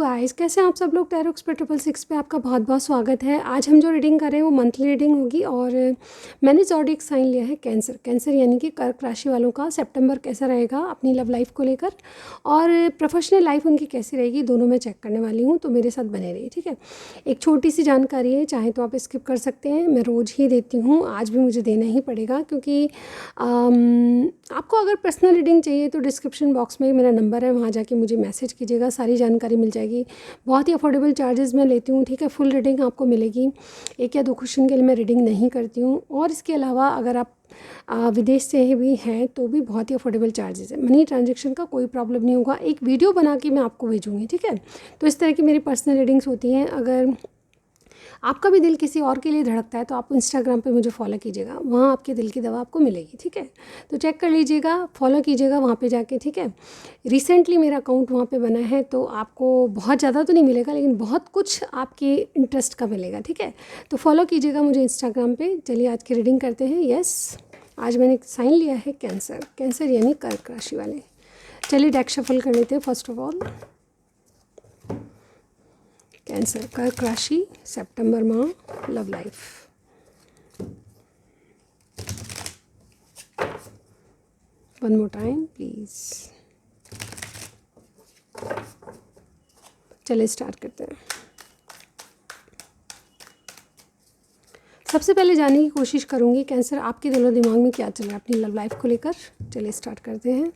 Guys, कैसे हैं आप सब लोग। टैरो एक्सपर्ट 666 पे आपका बहुत बहुत स्वागत है। आज हम जो रीडिंग कर रहे हैं वो मंथली रीडिंग होगी और मैंने ज़ोडिएक साइन लिया है कैंसर यानी कि कर्क राशि वालों का सितंबर कैसा रहेगा अपनी लव लाइफ को लेकर और प्रोफेशनल लाइफ उनकी कैसी रहेगी, दोनों मैं चेक करने वाली हूँ, तो मेरे साथ बने रहिए। ठीक है, एक छोटी सी जानकारी है, चाहे तो आप स्किप कर सकते हैं, मैं रोज़ ही देती हूँ, आज भी मुझे देना ही पड़ेगा क्योंकि आपको अगर पर्सनल रीडिंग चाहिए तो डिस्क्रिप्शन बॉक्स में मेरा नंबर है, वहाँ जाके मुझे मैसेज कीजिएगा, सारी जानकारी मिल जाएगी। बहुत ही अफोर्डेबल चार्जेस मैं लेती हूँ। ठीक है, फुल रीडिंग आपको मिलेगी, एक या दो क्वेश्चन के लिए मैं रीडिंग नहीं करती हूँ। और इसके अलावा अगर आप विदेश से भी हैं तो भी बहुत ही अफोर्डेबल चार्जेस है, मनी ट्रांजैक्शन का कोई प्रॉब्लम नहीं होगा। एक वीडियो बना के मैं आपको भेजूँगी। ठीक है, तो इस तरह की मेरी पर्सनल रीडिंग्स होती हैं। अगर आपका भी दिल किसी और के लिए धड़कता है तो आप इंस्टाग्राम पे मुझे फॉलो कीजिएगा, वहाँ आपके दिल की दवा आपको मिलेगी। ठीक है, तो चेक कर लीजिएगा, फॉलो कीजिएगा वहाँ पे जाके। ठीक है, रिसेंटली मेरा अकाउंट वहाँ पे बना है तो आपको बहुत ज़्यादा तो नहीं मिलेगा लेकिन बहुत कुछ आपके इंटरेस्ट का मिलेगा। ठीक है, तो फॉलो कीजिएगा मुझे इंस्टाग्राम पे। चलिए आज की रीडिंग करते हैं। यस, आज मैंने साइन लिया है कैंसर यानी कर्क राशि वाले। चलिए डेक शफल कर लेते हैं। फर्स्ट ऑफ ऑल कैंसर कर्क राशि सितंबर माह love life. One more time please. चलिए स्टार्ट करते हैं। सबसे पहले जानने की कोशिश करूंगी कैंसर आपके दिलो दिमाग में क्या चल रहा है अपनी लव लाइफ को लेकर। चलिए स्टार्ट करते हैं।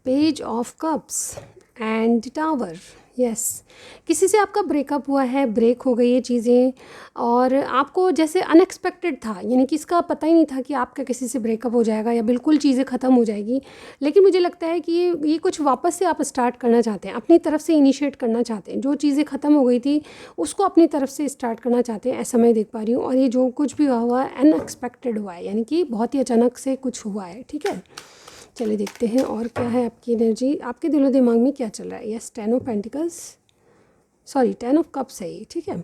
Page of cups and tower. Yes, किसी से आपका ब्रेकअप हुआ है, ब्रेक हो गई है चीज़ें और आपको जैसे अनएक्सपेक्टेड था, यानी कि इसका पता ही नहीं था कि आपका किसी से ब्रेकअप हो जाएगा या बिल्कुल चीज़ें ख़त्म हो जाएगी। लेकिन मुझे लगता है कि ये कुछ वापस से आप स्टार्ट करना चाहते हैं, अपनी तरफ से इनिशिएट करना चाहते हैं। जो चीज़ें ख़त्म हो गई थी उसको अपनी तरफ से स्टार्ट करना चाहते हैं, ऐसा मैं देख पा रही हूँ। और ये जो कुछ भी हुआ है अनएक्सपेक्टेड हुआ है, यानी कि बहुत ही अचानक से कुछ हुआ है। ठीक है, चलिए देखते हैं और क्या है आपकी एनर्जी, आपके दिलो दिमाग में क्या चल रहा है। Yes, 10 of pentacles, sorry 10 of cups है ये। ठीक है,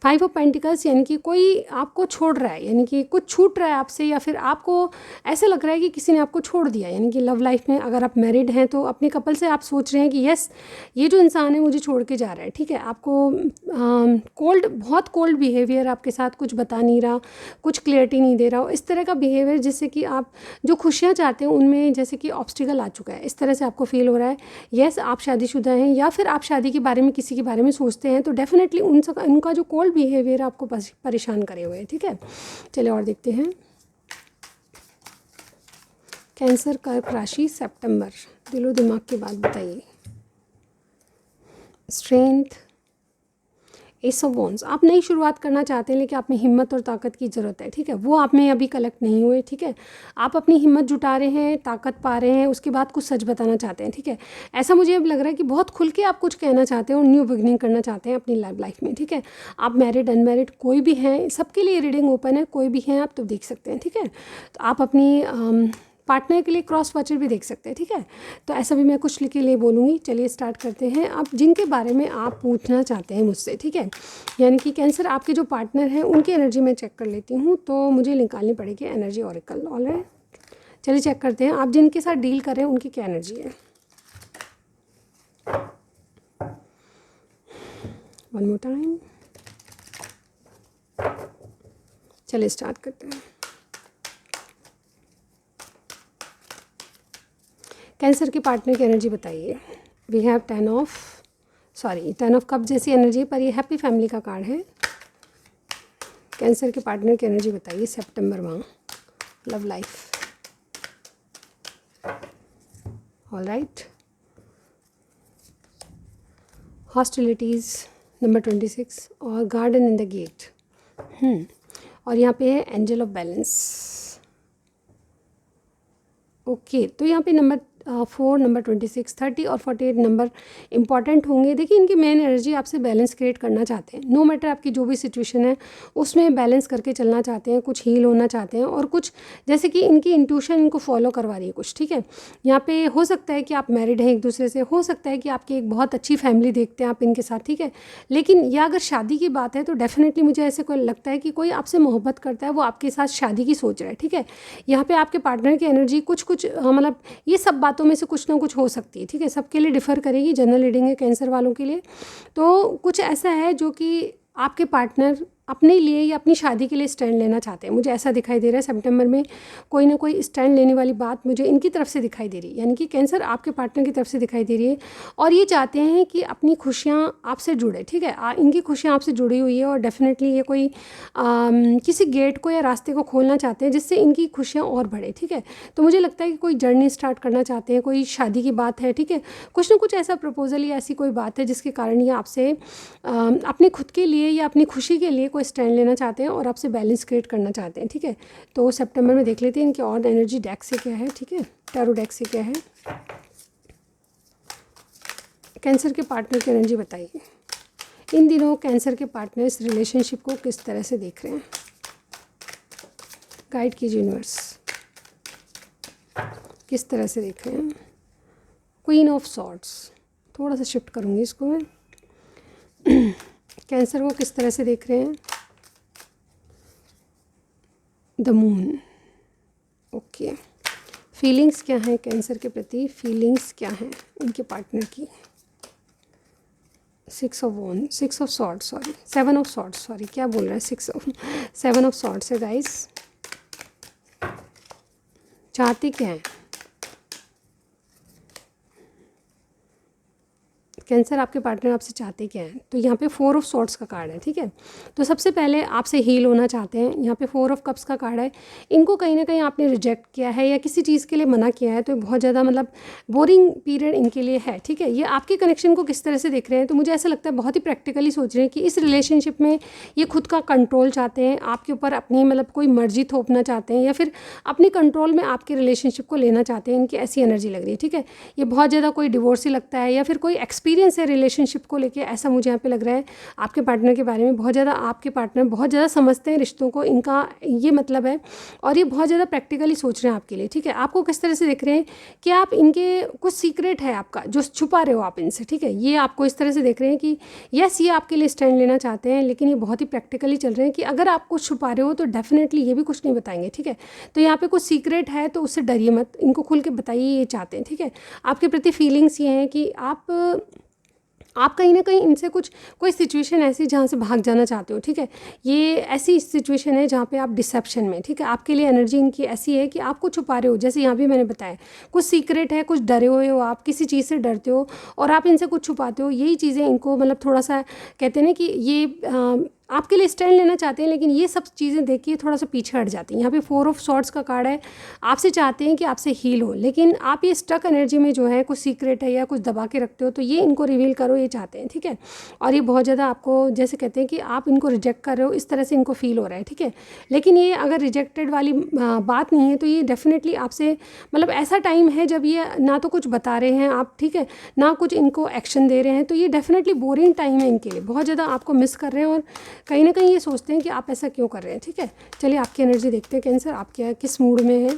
5 ऑफ पेंटिकल्स, यानी कि कोई आपको छोड़ रहा है, यानी कि कुछ छूट रहा है आपसे, या फिर आपको ऐसा लग रहा है कि किसी ने आपको छोड़ दिया। यानी कि लव लाइफ में अगर आप मैरिड हैं तो अपने कपल से आप सोच रहे हैं कि यस ये जो इंसान है मुझे छोड़ के जा रहा है। ठीक है, आपको बहुत कोल्ड बिहेवियर आपके साथ, कुछ बता नहीं रहा, कुछ क्लियरिटी नहीं दे रहा हो, इस तरह का बिहेवियर जिससे कि आप जो खुशियाँ चाहते हैं उनमें जैसे कि ऑब्स्टिकल आ चुका है, इस तरह से आपको फील हो रहा है। यस, आप शादीशुदा हैं या फिर आप शादी के बारे में किसी के बारे में सोचते हैं तो डेफिनेटली उनका जो कोल्ड बिहेवियर आपको परेशान करे हुए है। ठीक है, चलिए और देखते हैं। कैंसर कर्क राशि सितंबर, दिलो दिमाग की बात बताइए। स्ट्रेंथ, एस ऑफ वॉन्ड्स, आप नई शुरुआत करना चाहते हैं लेकिन आप में हिम्मत और ताकत की ज़रूरत है। ठीक है, वो आप में अभी कलेक्ट नहीं हुए। ठीक है, आप अपनी हिम्मत जुटा रहे हैं, ताकत पा रहे हैं, उसके बाद कुछ सच बताना चाहते हैं। ठीक है, ऐसा मुझे अब लग रहा है कि बहुत खुल के आप कुछ कहना चाहते हैं और न्यू बिगनिंग करना चाहते हैं अपनी लाइफ में। ठीक है, आप मैरिड अनमैरिड कोई भी हैं, सबके लिए रीडिंग ओपन है, कोई भी हैं आप तो देख सकते हैं। ठीक है, तो आप अपनी पार्टनर के लिए क्रॉस वॉचर भी देख सकते हैं। ठीक है, तो ऐसा भी मैं कुछ लिख के लिए बोलूँगी। चलिए स्टार्ट करते हैं। आप जिनके बारे में आप पूछना चाहते हैं मुझसे, ठीक है, यानी कि कैंसर आपके जो पार्टनर हैं उनकी एनर्जी मैं चेक कर लेती हूँ, तो मुझे निकालनी पड़ेगी एनर्जी ऑरेकल। ऑलराइट, चलिए चेक करते हैं आप जिनके साथ डील कर रहे हैं उनकी क्या एनर्जी है। वन मोर टाइम, चलिए स्टार्ट करते हैं। कैंसर के पार्टनर की एनर्जी बताइए। वी हैव 10 ऑफ कप जैसी एनर्जी, पर ये हैप्पी फैमिली का कार्ड है। कैंसर के पार्टनर की एनर्जी बताइए सितंबर माह love life. Alright, hostilities number 26 और गार्डन इन द गेट। और यहाँ पे है एंजल ऑफ बैलेंस। ओके, तो यहाँ पे नंबर 4, नंबर 26, 30 और 48 नंबर इंपॉर्टेंट होंगे। देखिए इनकी मेन एनर्जी आपसे बैलेंस क्रिएट करना चाहते हैं, नो मैटर आपकी जो भी सिचुएशन है उसमें बैलेंस करके चलना चाहते हैं, कुछ हील होना चाहते हैं और कुछ जैसे कि इनकी इंट्यूशन इनको फॉलो करवा रही है कुछ। ठीक है, यहाँ पे हो सकता है कि आप मैरिड हैं एक दूसरे से, हो सकता है कि आपकी एक बहुत अच्छी फैमिली देखते हैं आप इनके साथ। ठीक है, लेकिन यह अगर शादी की बात है तो डेफिनेटली मुझे ऐसे कोई लगता है कि कोई आपसे मोहब्बत करता है, वो आपके साथ शादी की सोच रहा है। ठीक है, यहाँ पे आपके पार्टनर की एनर्जी कुछ मतलब ये सब बातों में से कुछ ना कुछ हो सकती है, ठीक है। सबके लिए डिफ़र करेगी, जनरल रीडिंग है कैंसर वालों के लिए। तो कुछ ऐसा है जो कि आपके पार्टनर अपने लिए या अपनी शादी के लिए स्टैंड लेना चाहते हैं, मुझे ऐसा दिखाई दे रहा है। सितंबर में कोई ना कोई स्टैंड लेने वाली बात मुझे इनकी तरफ से दिखाई दे रही है, यानी कि कैंसर आपके पार्टनर की तरफ से दिखाई दे रही है। और ये चाहते हैं कि अपनी खुशियाँ आपसे जुड़े, ठीक है। इनकी खुशियाँ आपसे जुड़ी हुई है और डेफिनेटली ये कोई किसी गेट को या रास्ते को खोलना चाहते हैं जिससे इनकी खुशियाँ और बढ़े, ठीक है। तो मुझे लगता है कि कोई जर्नी स्टार्ट करना चाहते हैं, कोई शादी की बात है, ठीक है। कुछ ना कुछ ऐसा प्रपोजल या ऐसी कोई बात है जिसके कारण ये आपसे अपने खुद के लिए या अपनी खुशी के लिए कोई स्टैंड लेना चाहते हैं और आपसे बैलेंस क्रिएट करना चाहते हैं, ठीक है। तो सितंबर में देख लेते हैं इनके और एनर्जी डेक से क्या है, ठीक है, टैरो डेक से क्या है। कैंसर के पार्टनर की एनर्जी बताइए। इन दिनों कैंसर के पार्टनर इस रिलेशनशिप को किस तरह से देख रहे हैं, गाइड कीजिए यूनिवर्स, किस तरह से देख रहे हैं। क्वीन ऑफ सॉर्ड्स, थोड़ा सा शिफ्ट करूँगी इसको मैं। कैंसर को किस तरह से देख रहे हैं। The moon, okay. फीलिंग्स क्या हैं कैंसर के प्रति, फीलिंग्स क्या हैं इनके पार्टनर की। 6 of one, 6 of swords, sorry 7 of swords, sorry क्या बोल रहा है, 7 ऑफ सॉर्ड्स है गाइस। चाहते क्या हैं कैंसर, आपके पार्टनर आपसे चाहते क्या हैं। तो यहाँ पे 4 ऑफ सॉर्ड्स का कार्ड है, ठीक है। तो सबसे पहले आपसे हील होना चाहते हैं। यहाँ पे 4 ऑफ कप्स का कार्ड है। इनको कहीं ना कहीं आपने रिजेक्ट किया है या किसी चीज़ के लिए मना किया है, तो बहुत ज़्यादा मतलब बोरिंग पीरियड इनके लिए है, ठीक है। ये आपके कनेक्शन को किस तरह से देख रहे हैं, तो मुझे ऐसा लगता है बहुत ही प्रैक्टिकली सोच रहे हैं कि इस रिलेशनशिप में ये खुद का कंट्रोल चाहते हैं, आपके ऊपर अपनी मतलब कोई मर्जी थोपना चाहते हैं या फिर अपने कंट्रोल में आपके रिलेशनशिप को लेना चाहते हैं। इनकी ऐसी एनर्जी लग रही है, ठीक है। ये बहुत ज़्यादा कोई डिवोर्सी लगता है या फिर कोई एक्सपीरियंस है रिलेशनशिप को लेके, ऐसा मुझे यहाँ पे लग रहा है। आपके पार्टनर के बारे में बहुत ज़्यादा आपके पार्टनर बहुत ज़्यादा समझते हैं रिश्तों को, इनका ये मतलब है। और ये बहुत ज़्यादा प्रैक्टिकली सोच रहे हैं आपके लिए, ठीक है। आपको किस तरह से देख रहे हैं कि आप इनके कुछ सीक्रेट है आपका जो छुपा रहे हो आप इनसे, ठीक है। ये आपको इस तरह से देख रहे हैं कि यस ये आपके लिए स्टैंड लेना चाहते हैं, लेकिन ये बहुत ही प्रैक्टिकली चल रहे हैं कि अगर आप कुछ छुपा रहे हो तो डेफिनेटली ये भी कुछ नहीं बताएंगे, ठीक है। तो यहाँ पे कुछ सीक्रेट है तो उससे डरिए मत, इनको खुल के बताइए ये चाहते हैं, ठीक है। आपके प्रति फीलिंग्स ये हैं कि आप कहीं ना कहीं इनसे कुछ कोई सिचुएशन ऐसी जहाँ से भाग जाना चाहते हो, ठीक है। ये ऐसी सिचुएशन है जहाँ पे आप डिसेप्शन में, ठीक है। आपके लिए एनर्जी इनकी ऐसी है कि आप कुछ छुपा रहे हो, जैसे यहाँ भी मैंने बताया कुछ सीक्रेट है, कुछ डरे हुए हो, आप किसी चीज़ से डरते हो और आप इनसे कुछ छुपाते हो। यही चीज़ें इनको मतलब थोड़ा सा कहते हैं ना कि ये आपके लिए स्टैंड लेना चाहते हैं, लेकिन ये सब चीज़ें देख के थोड़ा सा पीछे हट जाती हैं। यहाँ पे 4 ऑफ सॉर्ड्स का कार्ड है। आपसे चाहते हैं कि आपसे हील हो, लेकिन आप ये स्टक एनर्जी में जो है कुछ सीक्रेट है या कुछ दबा के रखते हो, तो ये इनको रिवील करो, ये चाहते हैं, ठीक है। और ये बहुत ज़्यादा आपको जैसे कहते हैं कि आप इनको रिजेक्ट कर रहे हो, इस तरह से इनको फील हो रहा है, ठीक है। लेकिन ये अगर रिजेक्टेड वाली बात नहीं है तो ये डेफिनेटली आपसे मतलब ऐसा टाइम है जब ये ना तो कुछ बता रहे हैं आप, ठीक है, ना कुछ इनको एक्शन दे रहे हैं। तो ये डेफिनेटली बोरिंग टाइम है इनके लिए, बहुत ज़्यादा आपको मिस कर रहे हैं और कहीं ना कहीं ये सोचते हैं कि आप ऐसा क्यों कर रहे हैं, ठीक है। चलिए आपकी एनर्जी देखते हैं कैंसर, आप क्या किस मूड में है।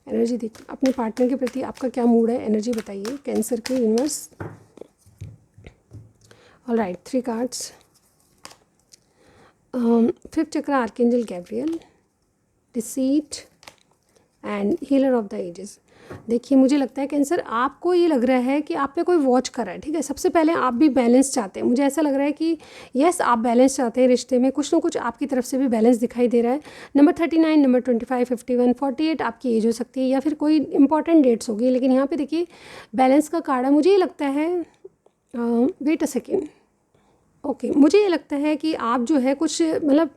एनर्जी देख, अपने पार्टनर के प्रति आपका क्या मूड है, एनर्जी बताइए कैंसर के universe. Alright, 3 cards. 5th chakra archangel Gabriel, deceit and healer of the ages. देखिए मुझे लगता है कैंसर आपको ये लग रहा है कि आप पे कोई वॉच कर रहा है, ठीक है। सबसे पहले आप भी बैलेंस चाहते हैं, मुझे ऐसा लग रहा है कि यस आप बैलेंस चाहते हैं रिश्ते में, कुछ ना कुछ आपकी तरफ से भी बैलेंस दिखाई दे रहा है। नंबर 39, नंबर 25, 51, 48 आपकी एज हो सकती है या फिर कोई इंपॉर्टेंट डेट्स होगी, लेकिन यहाँ पे देखिए बैलेंस का कार्ड है। मुझे ये लगता है वेट अ सेकेंड, ओके मुझे ये लगता है कि आप जो है कुछ मतलब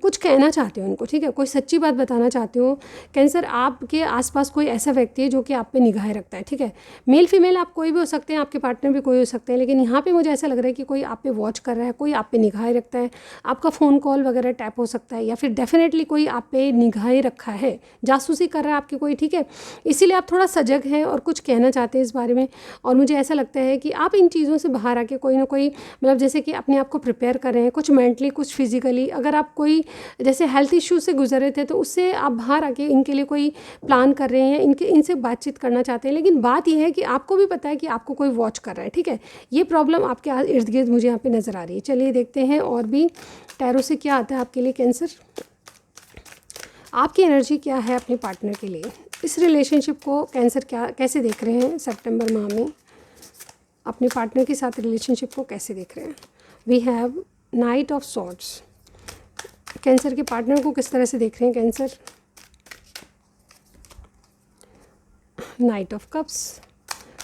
कुछ कहना चाहते हो उनको, ठीक है, कोई सच्ची बात बताना चाहते हो। कैंसर आपके आसपास कोई ऐसा व्यक्ति है जो कि आप पे निगाहें रखता है, ठीक है। मेल फीमेल आप कोई भी हो सकते हैं, आपके पार्टनर भी कोई हो सकते हैं, लेकिन यहाँ पे मुझे ऐसा लग रहा है कि कोई आप पे वॉच कर रहा है, कोई आप पे निगाहें रखता है। आपका फ़ोन कॉल वगैरह टैप हो सकता है या फिर डेफिनेटली कोई आप पे निगाहें रखा है, जासूसी कर रहा है आपकी कोई, ठीक है। इसीलिए आप थोड़ा सजग हैं और कुछ कहना चाहते हैं इस बारे में। और मुझे ऐसा लगता है कि आप इन चीज़ों से बाहर आके कोई ना कोई मतलब जैसे कि अपने आप को प्रिपेयर कर रहे हैं, कुछ मेंटली कुछ फिजिकली। अगर आप कोई जैसे हेल्थ इश्यू से गुजरे थे तो उससे आप बाहर आके इनके लिए कोई प्लान कर रहे हैं, इनसे बातचीत करना चाहते हैं। लेकिन बात यह है कि आपको भी पता है कि आपको कोई वॉच कर रहा है, ठीक है। ये प्रॉब्लम आपके इर्द गिर्द मुझे यहाँ पे नज़र आ रही है। चलिए देखते हैं और भी टैरो से क्या आता है आपके लिए कैंसर। आपकी एनर्जी क्या है अपने पार्टनर के लिए, इस रिलेशनशिप को कैंसर कैसे देख रहे हैं सितंबर माह में, अपने पार्टनर के साथ रिलेशनशिप को कैसे देख रहे हैं। We have knight of swords, Cancer के पार्टनर को किस तरह से देख रहे हैं Cancer. Knight of cups,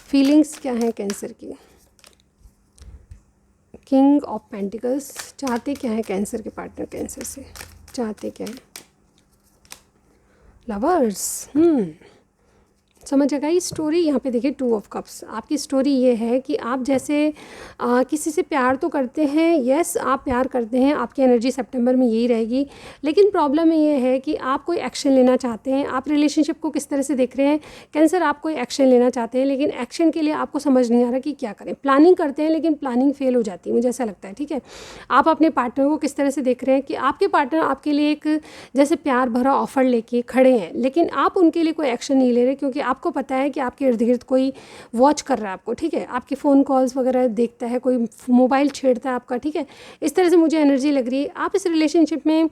feelings क्या हैं कैंसर की। किंग ऑफ पेंटिकल्स, चाहते क्या है कैंसर के पार्टनर, कैंसर से चाहते क्या है। लवर्स, समझ आ गई स्टोरी। यहाँ पे देखिए 2 ऑफ कप्स, आपकी स्टोरी ये है कि आप जैसे किसी से प्यार तो करते हैं, यस आप प्यार करते हैं, आपकी एनर्जी सितंबर में यही रहेगी, लेकिन प्रॉब्लम ये है कि आप कोई एक्शन लेना चाहते हैं। आप रिलेशनशिप को किस तरह से देख रहे हैं कैंसर, आप कोई एक्शन लेना चाहते हैं, लेकिन एक्शन के लिए आपको समझ नहीं आ रहा कि क्या करें। प्लानिंग करते हैं लेकिन प्लानिंग फेल हो जाती है, मुझे ऐसा लगता है। ठीक है, आप अपने पार्टनर को किस तरह से देख रहे हैं कि आपके पार्टनर आपके लिए एक जैसे प्यार भरा ऑफर लेके खड़े हैं, लेकिन आप उनके लिए कोई एक्शन नहीं ले रहे, क्योंकि आपको पता है कि आपके इर्द गिर्द कोई वॉच कर रहा है आपको। ठीक है, आपके फ़ोन कॉल्स वगैरह देखता है, कोई मोबाइल छेड़ता है आपका। ठीक है, इस तरह से मुझे एनर्जी लग रही है। आप इस रिलेशनशिप में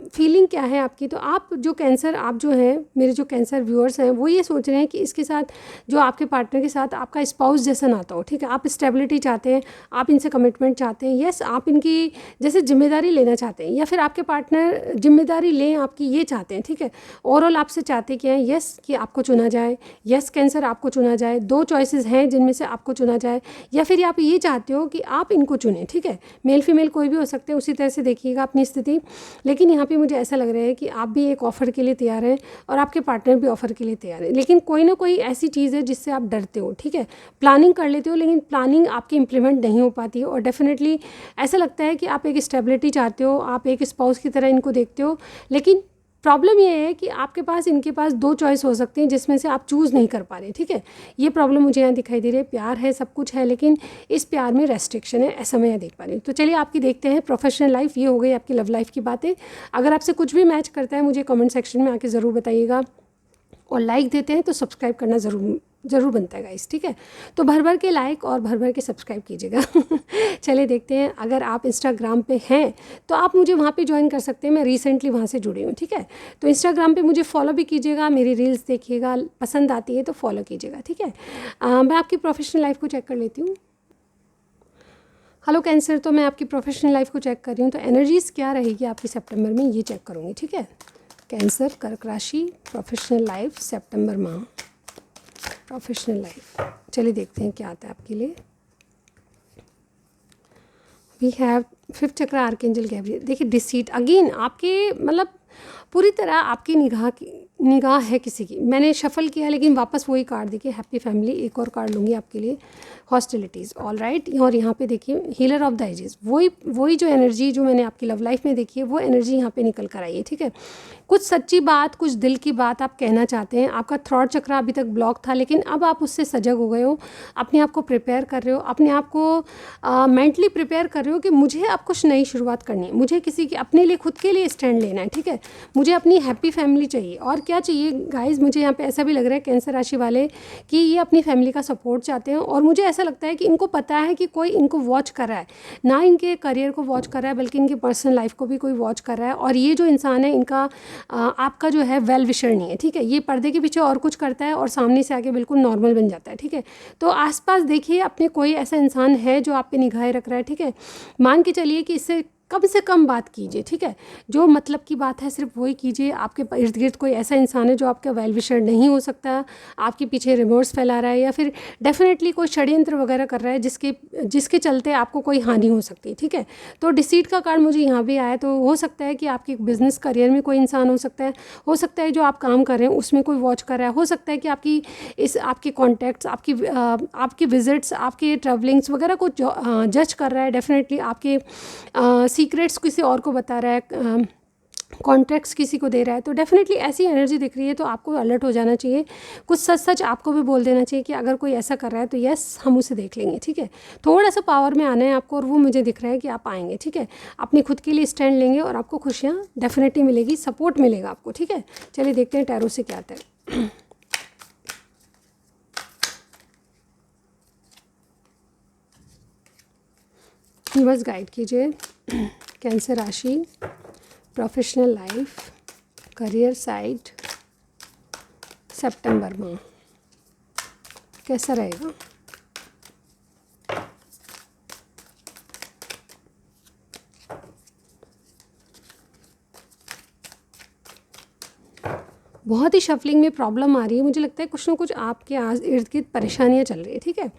फीलिंग क्या है आपकी, तो आप जो कैंसर, आप जो हैं मेरे जो कैंसर व्यूअर्स हैं, वो ये सोच रहे हैं कि इसके साथ जो आपके पार्टनर के साथ आपका स्पाउस जैसा नाता हो। ठीक है, आप स्टेबिलिटी चाहते हैं, आप इनसे कमिटमेंट चाहते हैं, यस आप इनकी जैसे जिम्मेदारी लेना चाहते हैं, या फिर आपके पार्टनर जिम्मेदारी लें आपकी, ये चाहते हैं। ठीक है, ओवरऑल आपसे चाहते क्या है, यस कि आपको चुना जाए, यस कैंसर आपको चुना जाए। 2 चॉइसेस हैं जिनमें से आपको चुना जाए, या फिर आप ये चाहते हो कि आप इनको चुनें। ठीक है, मेल फीमेल कोई भी हो सकते हैं, उसी तरह से देखिएगा अपनी स्थिति। लेकिन यहाँ पे मुझे ऐसा लग रहा है कि आप भी एक ऑफ़र के लिए तैयार हैं और आपके पार्टनर भी ऑफ़र के लिए तैयार है, लेकिन कोई ना कोई ऐसी चीज़ है जिससे आप डरते हो। ठीक है, प्लानिंग कर लेते हो लेकिन प्लानिंग आपकी इम्प्लीमेंट नहीं हो पाती है, और डेफिनेटली ऐसा लगता है कि आप एक स्टेबिलिटी चाहते हो, आप एक स्पाउस की तरह इनको देखते हो, लेकिन प्रॉब्लम ये है कि आपके पास इनके पास 2 चॉइस हो सकती हैं जिसमें से आप चूज़ नहीं कर पा रहे। ठीक है, ये प्रॉब्लम मुझे यहाँ दिखाई दे रही है। प्यार है, सब कुछ है, लेकिन इस प्यार में रेस्ट्रिक्शन है, ऐसा मैं यहाँ देख पा रही हूँ। तो चलिए आपकी देखते हैं प्रोफेशनल लाइफ, ये हो गई आपकी लव लाइफ की बातें। अगर आपसे कुछ भी मैच करता है मुझे कमेंट सेक्शन में आके ज़रूर बताइएगा, और लाइक देते हैं तो सब्सक्राइब करना ज़रूर बनता है गाइस। ठीक है, तो भर भर के लाइक और भर भर के सब्सक्राइब कीजिएगा। चलिए देखते हैं, अगर आप इंस्टाग्राम पे हैं तो आप मुझे वहाँ पे ज्वाइन कर सकते हैं, मैं रिसेंटली वहाँ से जुड़ी हूँ। ठीक है, तो इंस्टाग्राम पे मुझे फॉलो भी कीजिएगा, मेरी रील्स देखिएगा, पसंद आती है तो फॉलो कीजिएगा। ठीक है, मैं आपकी प्रोफेशनल लाइफ को चेक कर लेती हूँ। हेलो कैंसर, तो मैं आपकी प्रोफेशनल लाइफ को चेक कर रही हूँ, तो एनर्जीज़ क्या रहेगी आपकी सितंबर में, ये चेक करूँगी। ठीक है, कैंसर कर्क राशि, प्रोफेशनल लाइफ सितंबर माह, प्रोफेशनल लाइफ। चलिए देखते हैं क्या आता है आपके लिए। वी हैव 5th चक्र आर्केंजल गैब्रियल। देखिए डिसीट अगेन, आपके मतलब पूरी तरह आपकी निगाह है किसी की। मैंने शफल किया लेकिन वापस वही कार्ड देखिए, हैप्पी फैमिली। एक और कार्ड लूँगी आपके लिए, हॉस्टिलिटीज़, ऑल राइट। और यहाँ पे देखिए हीलर ऑफ द एजेस, वही जो एनर्जी जो मैंने आपकी लव लाइफ में देखी है, वो एनर्जी यहाँ पे निकल कर आई है। ठीक है, कुछ सच्ची बात, कुछ दिल की बात आप कहना चाहते हैं। आपका थ्रॉट चक्र अभी तक ब्लॉक था, लेकिन अब आप उससे सजग हो गए हो, अपने आप को प्रिपेयर कर रहे हो, अपने आप को मेंटली प्रिपेयर कर रहे हो कि मुझे अब कुछ नई शुरुआत करनी है, मुझे किसी की अपने लिए, खुद के लिए स्टैंड लेना है। ठीक है, मुझे अपनी हैप्पी फैमिली चाहिए। और क्या चाहिए गाइज, मुझे यहाँ पे ऐसा भी लग रहा है कैंसर राशि वाले कि ये अपनी फैमिली का सपोर्ट चाहते हैं, और मुझे ऐसा लगता है कि इनको पता है कि कोई इनको वॉच कर रहा है, ना इनके करियर को वॉच कर रहा है बल्कि इनकी पर्सनल लाइफ को भी कोई वॉच कर रहा है। और ये जो इंसान है इनका आपका जो है वेल विशर नहीं है। ठीक है, ये पर्दे के पीछे और कुछ करता है और सामने से आके बिल्कुल नॉर्मल बन जाता है। ठीक है, तो आसपास देखिए अपने कोई ऐसा इंसान है जो आप पे निगाहें रख रहा है। ठीक है, मान के चलिए कि इससे कम से कम बात कीजिए। ठीक है, जो मतलब की बात है सिर्फ वही कीजिए। आपके इर्द गिर्द कोई ऐसा इंसान है जो आपका वेल विशर नहीं हो सकता, आपके पीछे रिमोर्स फैला रहा है, या फिर डेफिनेटली कोई षड्यंत्र वगैरह कर रहा है जिसके चलते आपको कोई हानि हो सकती है। ठीक है, तो डिसीट का कार्ड मुझे यहाँ भी आया, तो हो सकता है कि आपके बिजनेस करियर में कोई इंसान हो सकता है जो आप काम कर रहे हैं उसमें कोई वॉच कर रहा है, हो सकता है कि आपके कॉन्टैक्ट्स, आपकी विजिट्स, आपके ट्रैवलिंग्स वगैरह को जज कर रहा है। डेफिनेटली आपके सीक्रेट्स किसी और को बता रहा है, कॉन्ट्रैक्ट्स किसी को दे रहा है, तो डेफिनेटली ऐसी एनर्जी दिख रही है। तो आपको अलर्ट हो जाना चाहिए, कुछ सच आपको भी बोल देना चाहिए कि अगर कोई ऐसा कर रहा है तो यस हम उसे देख लेंगे। ठीक है, थोड़ा सा पावर में आना है आपको, और वो मुझे दिख रहा है कि आप आएंगे। ठीक है, अपने खुद के लिए स्टैंड लेंगे और आपको खुशियाँ डेफिनेटली मिलेगी, सपोर्ट मिलेगा आपको। ठीक है, चलिए देखते हैं टैरो से क्या आता है। बस गाइड कीजिए कैंसर राशि, प्रोफेशनल लाइफ, करियर साइड, सितंबर में कैसा रहेगा? बहुत ही शफलिंग में प्रॉब्लम आ रही है, मुझे लगता है कुछ ना कुछ आपके इर्द गिर्द परेशानियाँ चल रही है, ठीक है।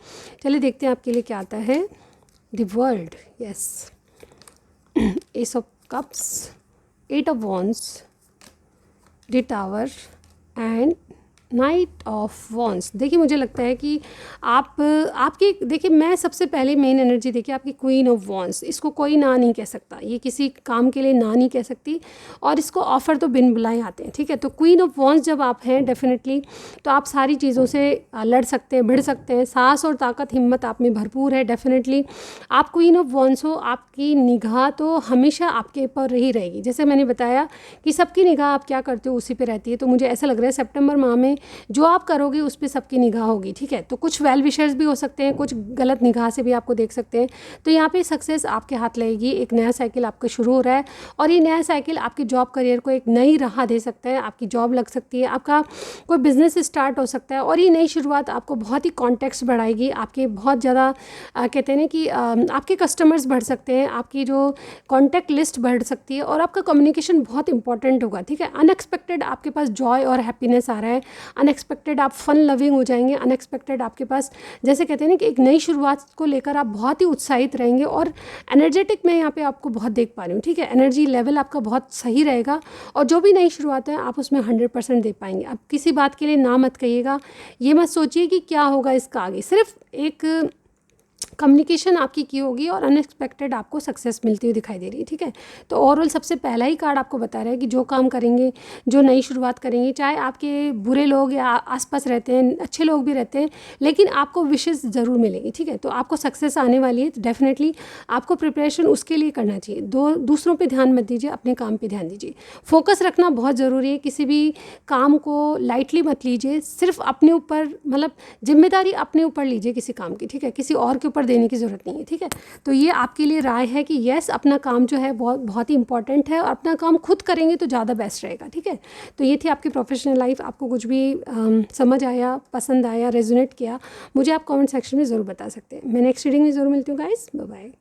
चलिए देखते हैं आपके लिए क्या आता है। The world, yes, S of cups, 8 of wands, the tower and night of wands. देखिए मुझे लगता है कि आपकी, देखिए मैं सबसे पहले मेन एनर्जी देखिए आपकी क्वीन ऑफ वॉन्ड्स, इसको कोई ना नहीं कह सकता, ये किसी काम के लिए ना नहीं कह सकती, और इसको ऑफ़र तो बिन बुलाए आते हैं, ठीक है। तो क्वीन ऑफ वॉन्ड्स जब आप हैं डेफिनेटली तो आप सारी चीज़ों से लड़ सकते हैं, भिड़ सकते हैं, साहस और ताकत हिम्मत आप में भरपूर है डेफिनेटली। आप क्वीन ऑफ वॉन्ड्स हो, आपकी निगाह तो हमेशा आपके ऊपर ही रहेगी। जैसे मैंने बताया कि सबकी निगाह आप क्या करते हो उसी पे रहती है, तो मुझे ऐसा लग रहा है सितंबर माह में जो आप करोगे उस पर सबकी निगाह होगी, ठीक है। तो कुछ वेल विशर्स भी हो सकते हैं, कुछ गलत निगाह से भी आपको देख सकते हैं। तो यहाँ पे सक्सेस आपके हाथ लगेगी, एक नया साइकिल आपका शुरू हो रहा है, और ये नया साइकिल आपके जॉब करियर को एक नई राह दे सकता है। आपकी जॉब लग सकती है, आपका कोई बिजनेस स्टार्ट हो सकता है, और ये नई शुरुआत आपको बहुत ही कॉन्टेक्ट्स बढ़ाएगी, आपके बहुत ज़्यादा कहते हैं ना कि आपके कस्टमर्स बढ़ सकते हैं, आपकी जो कॉन्टैक्ट लिस्ट बढ़ सकती है, और आपका कम्युनिकेशन बहुत इंपॉर्टेंट होगा, ठीक है। अनएक्सपेक्टेड आपके पास जॉय और हैप्पीनेस आ रहा है, अनएक्सपेक्टेड आप फन लविंग हो जाएंगे, अनएक्सपेक्टेड आपके पास जैसे कहते हैं ना कि एक नई शुरुआत को लेकर आप बहुत ही उत्साहित रहेंगे, और एनर्जेटिक मैं यहाँ पे आपको बहुत देख पा रही हूँ, ठीक है। एनर्जी लेवल आपका बहुत सही रहेगा, और जो भी नई शुरुआत है आप उसमें 100% दे पाएंगे। अब किसी बात के लिए ना मत कहिएगा, ये मत सोचिए कि क्या होगा इसका आगे, सिर्फ एक कम्युनिकेशन आपकी की होगी और अनएक्सपेक्टेड आपको सक्सेस मिलती हुई दिखाई दे रही है, ठीक है। तो ओवरऑल सबसे पहला ही कार्ड आपको बता रहा है कि जो काम करेंगे, जो नई शुरुआत करेंगे, चाहे आपके बुरे लोग या आसपास रहते हैं, अच्छे लोग भी रहते हैं, लेकिन आपको विशेष ज़रूर मिलेगी, ठीक है। तो आपको सक्सेस आने वाली है, तो डेफिनेटली आपको प्रिपरेशन उसके लिए करना चाहिए। दूसरों पर ध्यान मत दीजिए, अपने काम पर ध्यान दीजिए। फोकस रखना बहुत ज़रूरी है, किसी भी काम को लाइटली मत लीजिए, सिर्फ अपने ऊपर, मतलब जिम्मेदारी अपने ऊपर लीजिए किसी काम की, ठीक है। किसी और के ऊपर देने की ज़रूरत नहीं है, ठीक है। तो ये आपके लिए राय है कि यस, अपना काम जो है बहुत बहुत ही इंपॉर्टेंट है, और अपना काम खुद करेंगे तो ज़्यादा बेस्ट रहेगा, ठीक है। तो ये थी आपकी प्रोफेशनल लाइफ। आपको कुछ भी समझ आया, पसंद आया, रेजोनेट किया, मुझे आप कमेंट सेक्शन में ज़रूर बता सकते हैं। मैं नेक्स्ट रीडिंग में ज़रूर मिलती हूँ गाइस, बाय बाय।